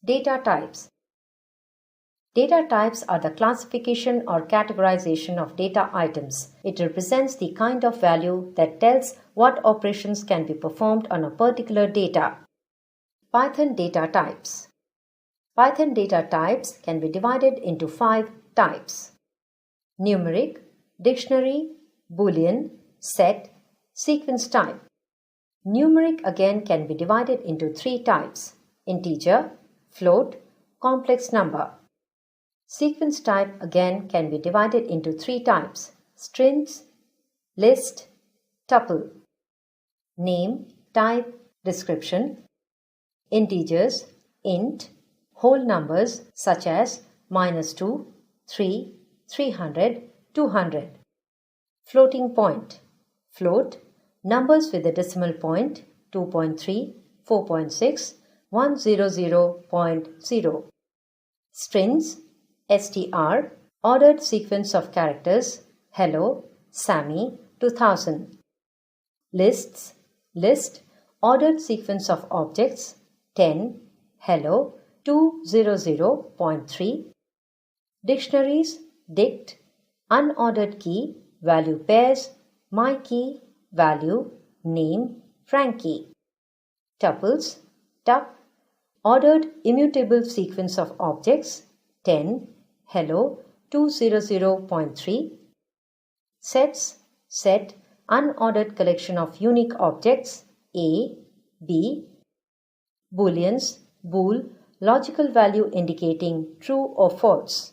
Data types. Data types are the classification or categorization of data items. It represents the kind of value that tells what operations can be performed on a particular data. Python data types. Python data types can be divided into 5 types: numeric, dictionary, boolean, set, sequence type. Numeric again can be divided into 3 types: integer, float, complex number. Sequence type again can be divided into 3 types: strings, list, tuple. Name, type, description. Integers, int, whole numbers such as -2, 3, 300, 200. Floating point, float, numbers with a decimal point 2.3, 4.6, 100.0. Strings, str, ordered sequence of characters, hello, Sammy, 2000. Lists, list, ordered sequence of objects, 10, hello, 200.3. Dictionaries, dict, unordered key, value pairs, my key, value, name, Frankie. Tuples, tup, ordered immutable sequence of objects, 10, hello, 200.3. Sets, set, unordered collection of unique objects, A, B. Booleans, bool, logical value indicating true or false.